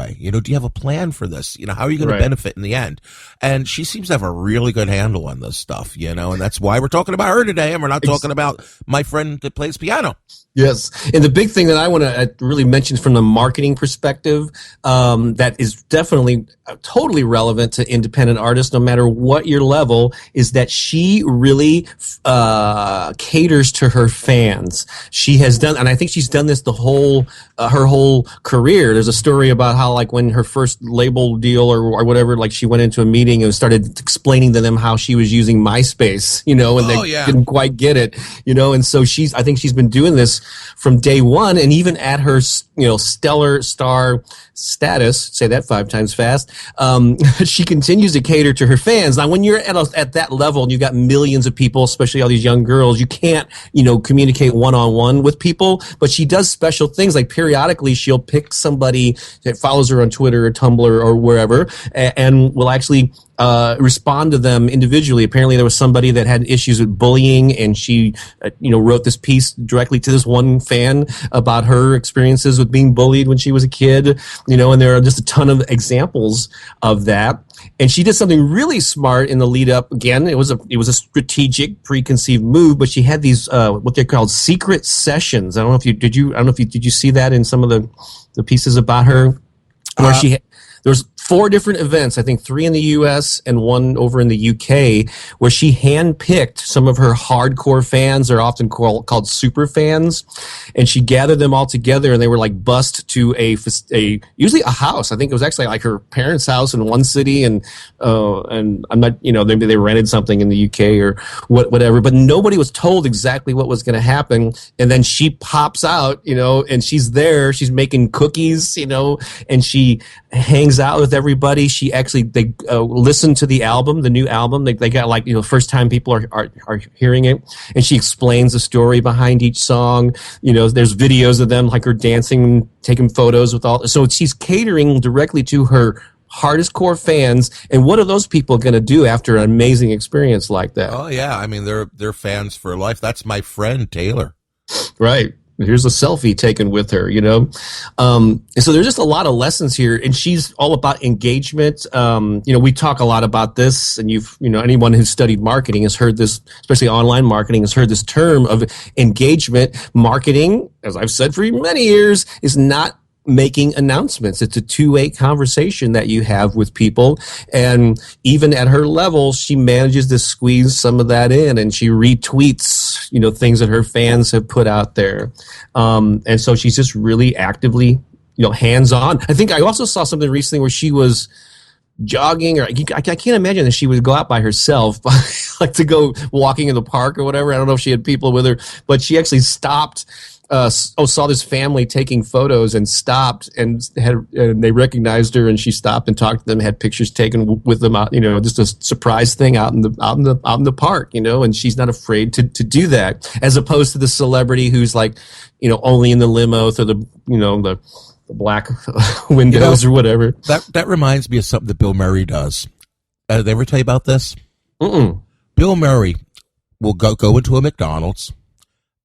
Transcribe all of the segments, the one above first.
way? Do you have a plan for this? How are you going to Right. benefit in the end? And she seems to have a really good handle on this stuff, and that's why we're talking about her today, and we're not talking about my friend that plays piano. Yes. And the big thing that I want to really mention from the marketing perspective, that is definitely totally relevant to independent artists, no matter what your level, is that she really caters to her fans. She has done, and I think she's done this the whole, her whole career. There's a story about how, like, when her first label deal or whatever, like, she went into a meeting and started explaining to them how she was using MySpace, and they didn't quite get it, and so I think she's been doing this from day one, and even at her, stellar star status, say that 5 times fast, she continues to cater to her fans. Now, when you're at that level and you've got millions of people, especially all these young girls, you can't, communicate one-on-one with people, but she does special things. Like, periodically she'll pick somebody that follows her on Twitter or Tumblr or wherever, and will actually respond to them individually. Apparently there was somebody that had issues with bullying, and she wrote this piece directly to this one fan about her experiences with being bullied when she was a kid, and there are just a ton of examples of that. And she did something really smart in the lead up. Again, it was a strategic, preconceived move, but she had these what they're called secret sessions. I don't know if you did you see that in some of the pieces about her, where there's 4 different events, I think 3 in the U.S. and 1 over in the U.K., where she handpicked some of her hardcore fans. They're often called super fans, and she gathered them all together, and they were like bussed to usually a house. I think it was actually like her parents' house in one city, and I'm not, maybe they rented something in the U.K. or whatever, but nobody was told exactly what was going to happen. And then she pops out, and she's there. She's making cookies, and she hangs out with everybody. They listen to the album, the new album. They got, like, first time people are hearing it, and she explains the story behind each song. There's videos of them, like, her dancing, taking photos with all. So she's catering directly to her hardest core fans. And what are those people going to do after an amazing experience like that? Oh yeah, I mean they're fans for life. That's my friend Taylor. Right. Here's a selfie taken with her, and so there's just a lot of lessons here, and she's all about engagement. We talk a lot about this, and anyone who's studied marketing has heard this, especially online marketing, has heard this term of engagement. Marketing, as I've said for many years, is not making announcements. It's a two-way conversation that you have with people. And even at her level, she manages to squeeze some of that in, and she retweets, things that her fans have put out there. And so she's just really actively, hands-on. I think I also saw something recently where she was jogging, or I can't imagine that she would go out by herself, like to go walking in the park or whatever. I don't know if she had people with her, but she actually stopped, saw this family taking photos and stopped, and they recognized her, and she stopped and talked to them, had pictures taken with them out, just a surprise thing out in the park, and she's not afraid to do that, as opposed to the celebrity who's like, only in the limo through the black windows or whatever. That reminds me of something that Bill Murray does. Did they ever tell you about this? Mm-mm. Bill Murray will go into a McDonald's,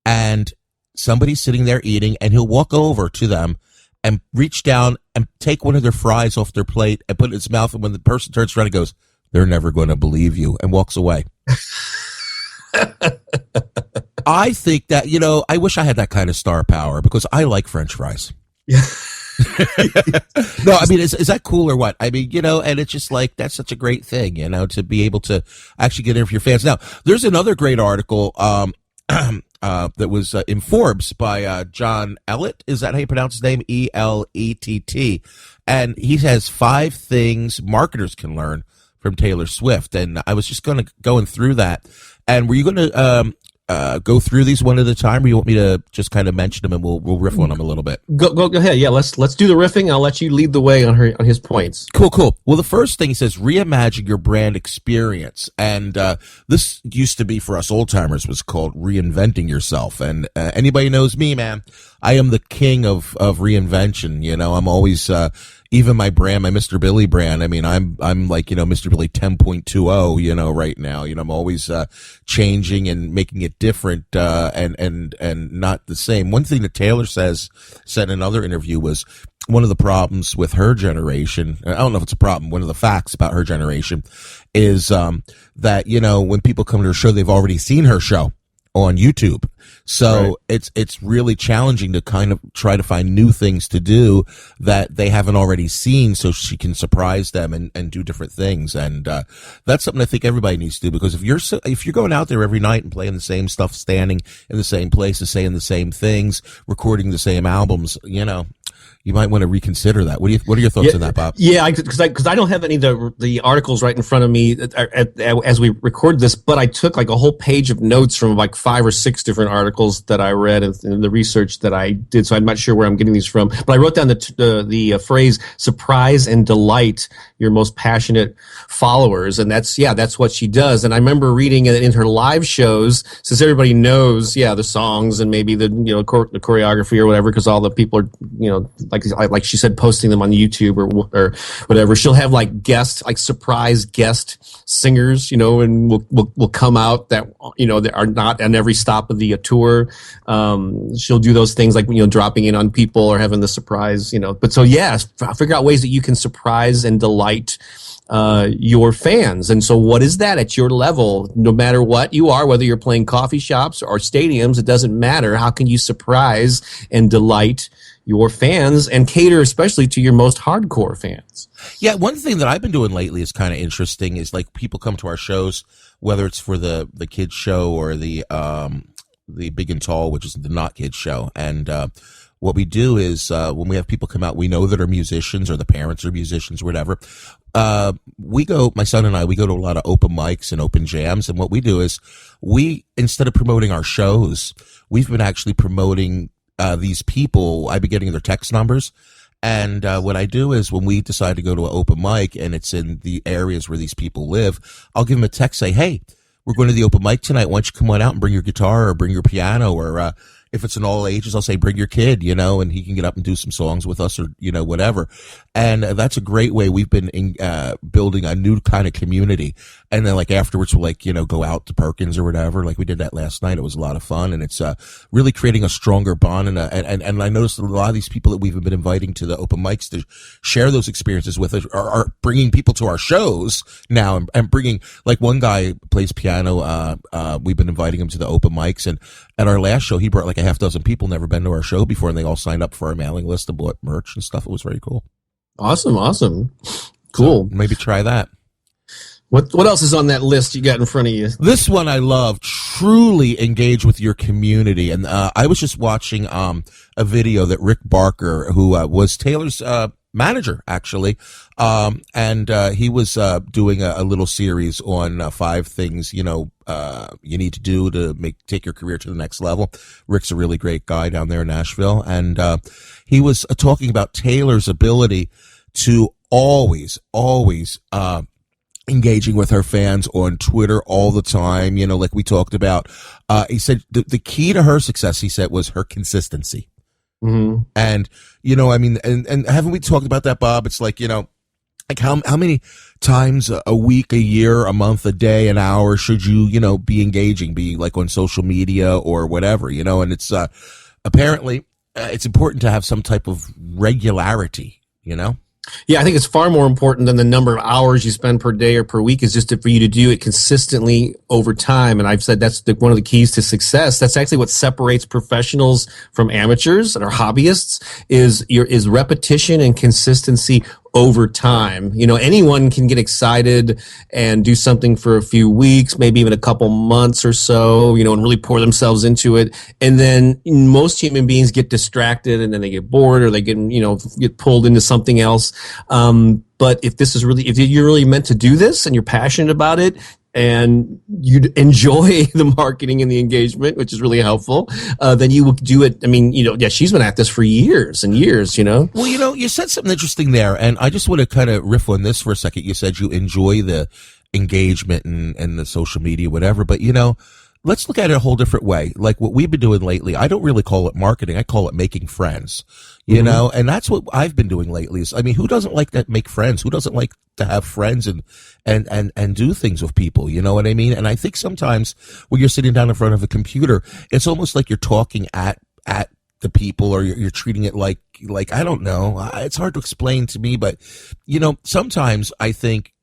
and somebody's sitting there eating, and he'll walk over to them and reach down and take one of their fries off their plate and put it in his mouth. And when the person turns around and goes, "They're never going to believe you," and walks away. I think that, I wish I had that kind of star power, because I like French fries. Yeah. No, I mean, is that cool or what? I mean, and it's just like, that's such a great thing, to be able to actually get in for your fans. Now, there's another great article, that was in Forbes by John Ellett. Is that how you pronounce his name? Elett. And he has 5 things marketers can learn from Taylor Swift. And I was just going through that. And were you going to go through these one at a time, or you want me to just kind of mention them and we'll riff on them a little bit? Go ahead. Yeah, let's do the riffing. I'll let you lead the way on his points. Cool. Well, the first thing he says, reimagine your brand experience. And this used to be, for us old timers, was called reinventing yourself. And anybody knows me, man, I am the king of reinvention. I'm always even my brand, my Mr. Billy brand. I mean, I'm like, Mr. Billy 10.20, right now. I'm always changing and making it different, and not the same. One thing that Taylor said in another interview was one of the problems with her generation. I don't know if it's a problem. One of the facts about her generation is that, when people come to her show, they've already seen her show on YouTube. So right. It's really challenging to kind of try to find new things to do that they haven't already seen, so she can surprise them and do different things. And that's something I think everybody needs to do, because if you're going out there every night and playing the same stuff, standing in the same places, saying the same things, recording the same albums, you might want to reconsider that. What are your thoughts on that, Bob? Yeah, because I don't have any of the articles right in front of me as we record this, but I took like a whole page of notes from like 5 or 6 different articles that I read and the research that I did. So I'm not sure where I'm getting these from, but I wrote down the phrase "surprise and delight your most passionate followers," and that's what she does. And I remember reading it in her live shows, since everybody knows the songs and maybe the the choreography or whatever, because all the people are like she said, posting them on YouTube or whatever. She'll have like surprise guest singers, and will come out that that are not on every stop of the tour. She'll do those things like dropping in on people or having the surprise, But so figure out ways that you can surprise and delight your fans. And so what is that at your level? No matter what you are, whether you're playing coffee shops or stadiums, it doesn't matter. How can you surprise and delight your fans and cater especially to your most hardcore fans? Yeah, one thing that I've been doing lately is kind of interesting is like people come to our shows, whether it's for the kids show or the Big and Tall, which is the not kids show. And what we do is when we have people come out, we know that are musicians or the parents are musicians or whatever. My son and I, we go to a lot of open mics and open jams. And what we do is instead of promoting our shows, we've been actually promoting these people. I've been getting their text numbers. And what I do is when we decide to go to an open mic and it's in the areas where these people live, I'll give them a text, say, hey, we're going to the open mic tonight. Why don't you come on out and bring your guitar or bring your piano, or if it's an all ages, I'll say bring your kid, and he can get up and do some songs with us or, whatever. And that's a great way. We've been building a new kind of community. And then like afterwards we'll go out to Perkins or whatever. Like we did that last night. It was a lot of fun, and it's really creating a stronger bond. And I noticed a lot of these people that we've been inviting to the open mics to share those experiences with us are bringing people to our shows now and bringing, like one guy plays piano. We've been inviting him to the open mics, and at our last show, he brought like a half dozen people, never been to our show before, and they all signed up for our mailing list and bought merch and stuff. It was very cool. Awesome. Cool. So maybe try that. What else is on that list you got in front of you? This one I love. Truly engage with your community. And I was just watching a video that Rick Barker, who was Taylor's manager, actually, and he was doing a little series on 5 things you need to do to take your career to the next level. Rick's a really great guy down there in Nashville, and he was talking about Taylor's ability to always engaging with her fans on Twitter all the time, like we talked about. He said the key to her success, he said, was her consistency. Mm-hmm. And, and haven't we talked about that, Bob? It's like, like how many times a week, a year, a month, a day, an hour should you, be engaging, be like on social media or whatever, and it's, apparently it's important to have some type of regularity, Yeah, I think it's far more important than the number of hours you spend per day or per week, is just for you to do it consistently over time. And I've said that's one of the keys to success. That's actually what separates professionals from amateurs and our hobbyists is repetition and consistency over time. Anyone can get excited and do something for a few weeks, maybe even a couple months or so, and really pour themselves into it. And then most human beings get distracted, and then they get bored, or they get pulled into something else. But if you're really meant to do this and you're passionate about it, and you enjoy the marketing and the engagement, which is really helpful, then you will do it. I mean, she's been at this for years and years, Well, you said something interesting there, and I just want to kind of riff on this for a second. You said you enjoy the engagement and the social media, whatever, but let's look at it a whole different way. Like what we've been doing lately, I don't really call it marketing. I call it making friends, you know, and that's what I've been doing lately is, I mean, who doesn't like to make friends? Who doesn't like to have friends and do things with people? You know what I mean? And I think sometimes when you're sitting down in front of a computer, it's almost like you're talking at the people, or you're treating it like, I don't know. It's hard to explain to me, but you know, sometimes I think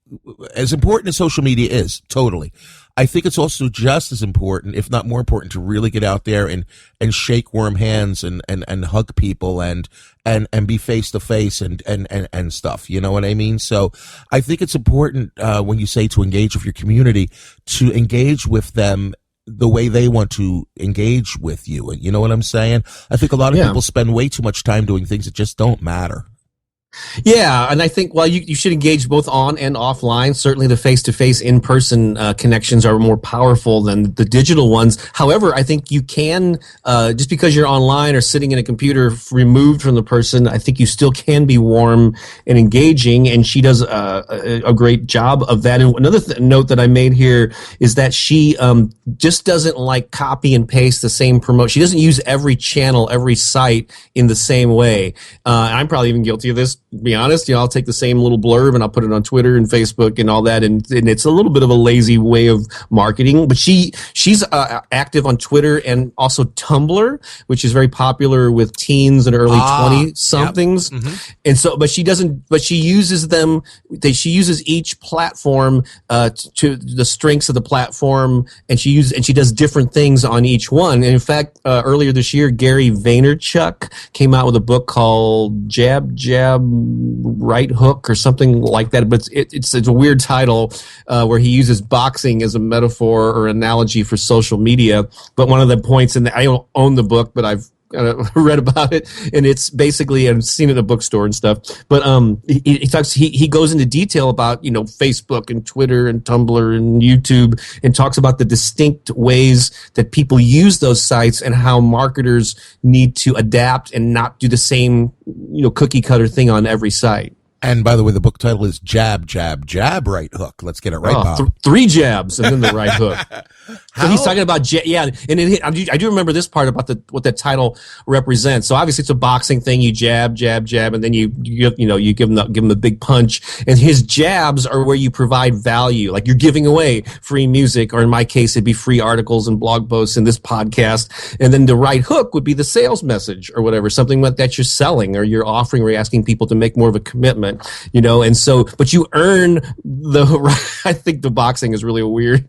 as important as social media is, totally, I think it's also just as important, if not more important, to really get out there and shake warm hands and hug people and be face to face and stuff. You know what I mean? So I think it's important, when you say to engage with your community, to engage with them the way they want to engage with you. And you know what I'm saying? I think a lot of people spend way too much time doing things that just don't matter. Yeah, and I think, well, you should engage both on and offline. Certainly the face-to-face, in-person connections are more powerful than the digital ones. However, I think you can, just because you're online or sitting in a computer removed from the person, I think you still can be warm and engaging, and she does a great job of that. And another note that I made here is that she just doesn't like copy and paste the same promote. She doesn't use every channel, every site in the same way. I'm probably even guilty of this. To be honest, you know, I'll take the same little blurb and I'll put it on Twitter and Facebook and all that, and it's a little bit of a lazy way of marketing. But she's active on Twitter and also Tumblr, which is very popular with teens and early 20 somethings. Yep. Mm-hmm. And so, but she doesn't. But she uses them. She uses each platform to the strengths of the platform, and she does different things on each one. And in fact, earlier this year, Gary Vaynerchuk came out with a book called Jab Right Hook or something like that, but it's a weird title where he uses boxing as a metaphor or analogy for social media. But one of the points, and I don't own the book, but I've read about it, and it's basically, I've seen it in a bookstore and stuff. But he goes into detail about, you know, Facebook and Twitter and Tumblr and YouTube, and talks about the distinct ways that people use those sites and how marketers need to adapt and not do the same, you know, cookie cutter thing on every site. And by the way, the book title is Jab, Right Hook. Let's get it right, Bob. 3 jabs and then the right hook. So he's talking about, and I do remember this part about what that title represents. So obviously it's a boxing thing. You jab, and then you give him the big punch. And his jabs are where you provide value, like you're giving away free music, or in my case, it'd be free articles and blog posts in this podcast. And then the right hook would be the sales message or whatever, something like that you're selling or you're offering, or you're asking people to make more of a commitment. You know, and so, but you earn I think the boxing is really a weird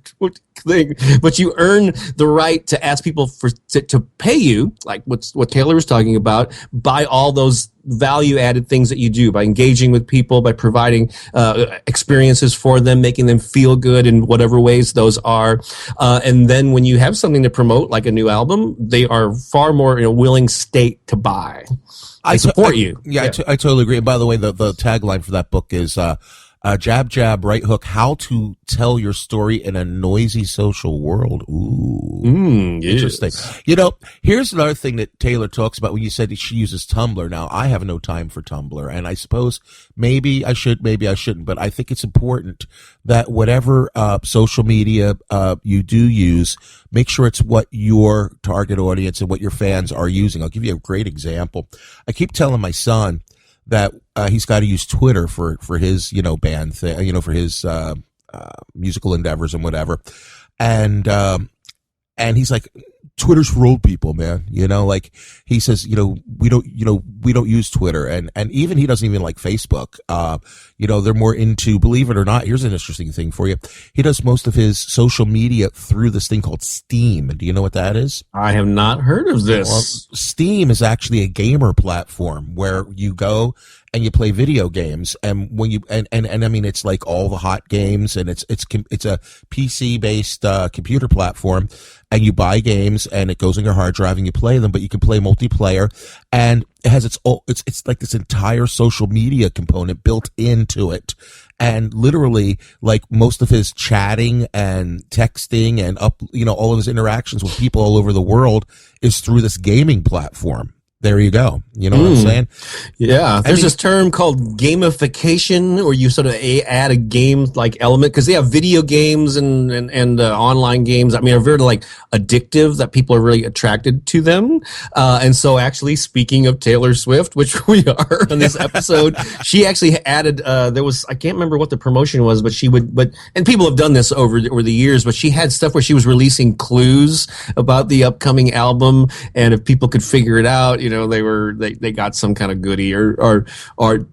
thing, but you earn the right to ask people to pay you, like what Taylor was talking about, by all those value added things that you do, by engaging with people, by providing experiences for them, making them feel good in whatever ways those are. And then when you have something to promote, like a new album, they are far more in a willing state to buy. I support you. I totally agree. And by the way, the tagline for that book is Jab, Right Hook, How to Tell Your Story in a Noisy Social World. Ooh, interesting. Yes. You know, here's another thing that Taylor talks about when you said she uses Tumblr. Now, I have no time for Tumblr, and I suppose maybe I should, maybe I shouldn't, but I think it's important that whatever social media you do use, make sure it's what your target audience and what your fans are using. I'll give you a great example. I keep telling my son that he's got to use Twitter for his, you know, band thing, you know, for his musical endeavors and whatever. And he's like, Twitter's for old people, man. You know, like he says, we don't use Twitter, and even he doesn't even like Facebook. They're more into, believe it or not, here's an interesting thing for you. He does most of his social media through this thing called Steam. Do you know what that is? I have not heard of this. Well, Steam is actually a gamer platform where you go and you play video games, and when you and I mean, it's like all the hot games, and it's a PC based computer platform, and you buy games and it goes on your hard drive and you play them, but you can play multiplayer, and it has it's like this entire social media component built into it. And literally, like most of his chatting and texting and all of his interactions with people all over the world is through this gaming platform. There you go. You know what I'm saying? Yeah, there's this term called gamification, where you sort of add a game-like element, because they have video games and online games. I mean, are very like addictive, that people are really attracted to them. And so, actually, speaking of Taylor Swift, which we are on this episode, she actually added. There was, I can't remember what the promotion was, but and people have done this over the years. But she had stuff where she was releasing clues about the upcoming album, and if people could figure it out, you know, they got some kind of goodie or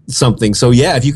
something. So yeah, if you